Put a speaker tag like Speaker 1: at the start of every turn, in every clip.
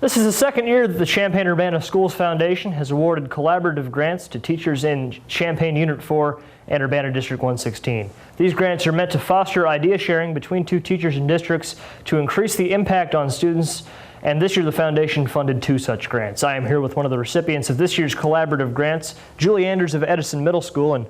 Speaker 1: This is the second year that the Champaign-Urbana Schools Foundation has awarded collaborative grants to teachers in Champaign Unit 4 and Urbana District 116. These grants are meant to foster idea sharing between two teachers and districts to increase the impact on students, and this year the foundation funded 2 such grants. I am here with one of the recipients of this year's collaborative grants, Julie Anders of Edison Middle School. And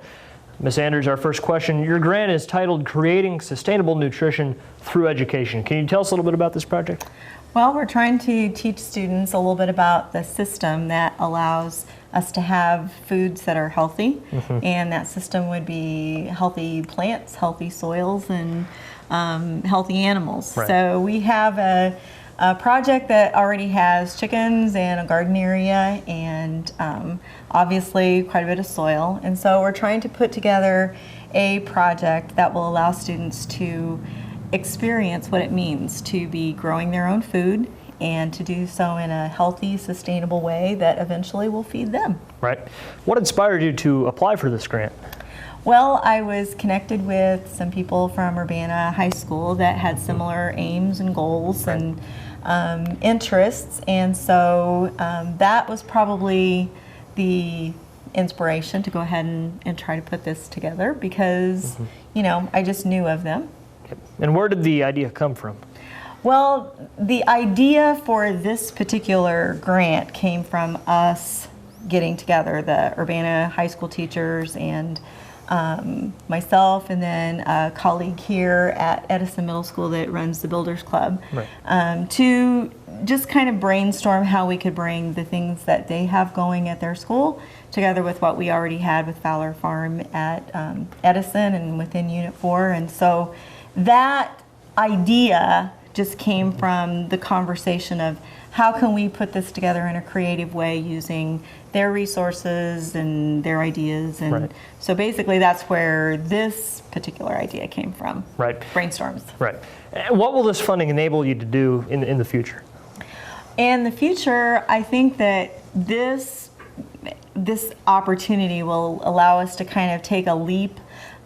Speaker 1: Ms. Anders, our first question, your grant is titled Creating Sustainable Nutrition Through Education. Can you tell us a little bit about this project?
Speaker 2: Well, we're trying to teach students a little bit about the system that allows us to have foods that are healthy, and that system would be healthy plants, healthy soils, and healthy animals.
Speaker 1: Right.
Speaker 2: So we have a project that already has chickens and a garden area and obviously quite a bit of soil, and so we're trying to put together a project that will allow students to experience what it means to be growing their own food and to do so in a healthy, sustainable way that eventually will feed them.
Speaker 1: Right. What inspired you to apply for this grant?
Speaker 2: Well, I was connected with some people from Urbana High School that had similar aims and goals and interests, and so that was probably the inspiration to go ahead and try to put this together because, you know, I just knew of them.
Speaker 1: And where did the idea come from?
Speaker 2: Well, the idea for this particular grant came from us getting together, the Urbana High School teachers and myself, and then a colleague here at Edison Middle School that runs the Builders Club, to just kind of brainstorm how we could bring the things that they have going at their school together with what we already had with Fowler Farm at Edison and within Unit 4. And so that idea just came from the conversation of how can we put this together in a creative way using their resources and their ideas. And so basically that's where this particular idea came from. Brainstorms.
Speaker 1: What will this funding enable you to do in the future?
Speaker 2: In the future, I think that this opportunity will allow us to kind of take a leap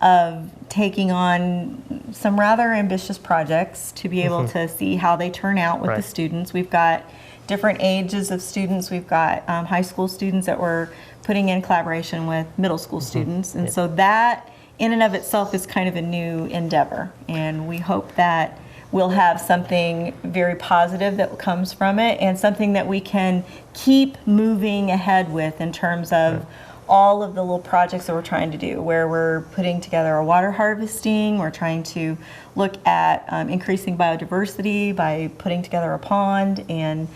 Speaker 2: of taking on some rather ambitious projects to be able to see how they turn out with the students. We've got different ages of students. We've got high school students that we're putting in collaboration with middle school students. And so that in and of itself is kind of a new endeavor. And we hope that we'll have something very positive that comes from it and something that we can keep moving ahead with in terms of all of the little projects that we're trying to do, where we're putting together a water harvesting, we're trying to look at increasing biodiversity by putting together a pond, and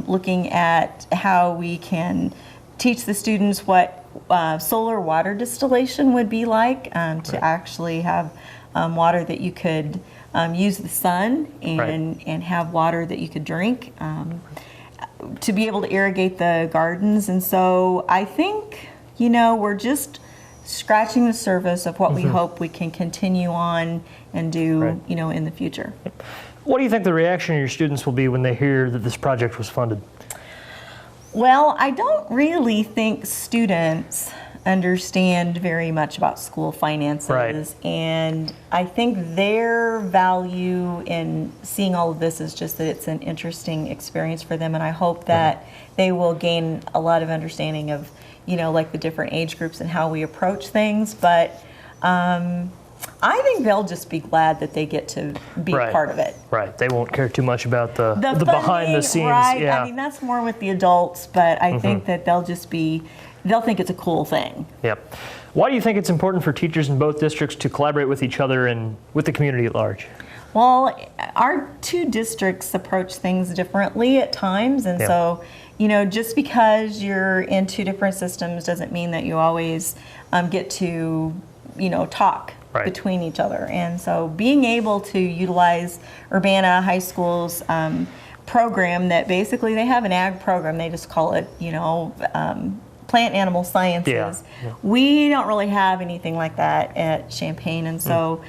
Speaker 2: looking at how we can teach the students what solar water distillation would be like, to actually have water that you could use the sun and have water that you could drink, to be able to irrigate the gardens. And so I think, you know, we're just scratching the surface of what we hope we can continue on and do, you know, in the future.
Speaker 1: What do you think the reaction of your students will be when they hear that this project was funded?
Speaker 2: Well, I don't really think students understand very much about school finances, and I think their value in seeing all of this is just that it's an interesting experience for them, and I hope that they will gain a lot of understanding of, you know, like the different age groups and how we approach things. But I think they'll just be glad that they get to be part of it.
Speaker 1: They won't care too much about the behind the scenes.
Speaker 2: I mean, that's more with the adults, but I think that they'll think it's a cool thing.
Speaker 1: Why do you think it's important for teachers in both districts to collaborate with each other and with the community at large?
Speaker 2: Well, our 2 districts approach things differently at times, and so, you know, just because you're in 2 different systems doesn't mean that you always get to, you know, talk between each other. And so being able to utilize Urbana High School's program, that basically they have an ag program, they just call it, you know, plant animal sciences. We don't really have anything like that at Champaign, and so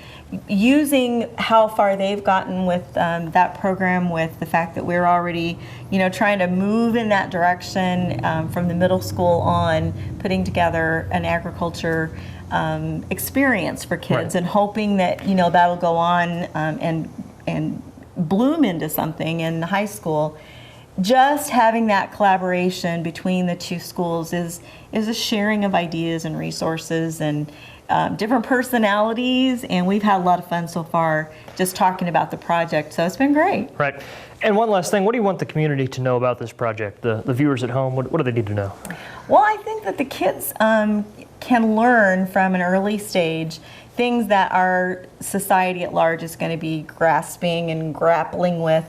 Speaker 2: using how far they've gotten with that program, with the fact that we're already, you know, trying to move in that direction from the middle school on, putting together an agriculture experience for kids, and hoping that, you know, that'll go on and bloom into something in high school. just having that collaboration between the two schools is a sharing of ideas and resources and different personalities, and we've had a lot of fun so far just talking about the project, so it's been great.
Speaker 1: Right. And one last thing, what do you want the community to know about this project, the viewers at home? What do they need to know?
Speaker 2: Well, I think that the kids can learn from an early stage things that our society at large is going to be grasping and grappling with,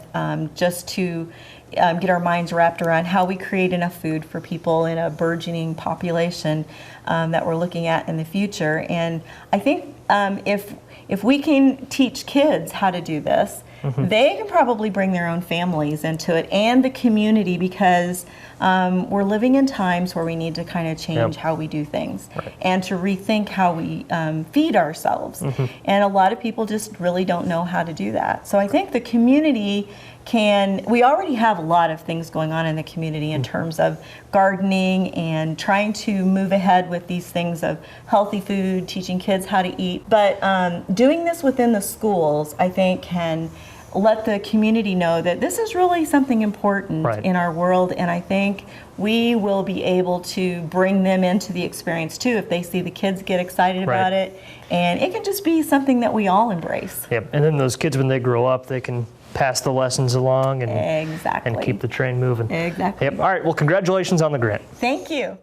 Speaker 2: just to get our minds wrapped around how we create enough food for people in a burgeoning population that we're looking at in the future. And I think if we can teach kids how to do this, they can probably bring their own families into it and the community, because we're living in times where we need to kind of change how we do things and to rethink how we feed ourselves. And a lot of people just really don't know how to do that. So I think the community we already have a lot of things going on in the community in terms of gardening and trying to move ahead with these things of healthy food, teaching kids how to eat. But doing this within the schools, I think, can let the community know that this is really something important in our world, and I think we will be able to bring them into the experience too if they see the kids get excited about it, and it can just be something that we all embrace.
Speaker 1: Yep, and then those kids, when they grow up, they can pass the lessons along and keep the train moving.
Speaker 2: Exactly.
Speaker 1: Yep. All right, well, congratulations on the grant.
Speaker 2: Thank you.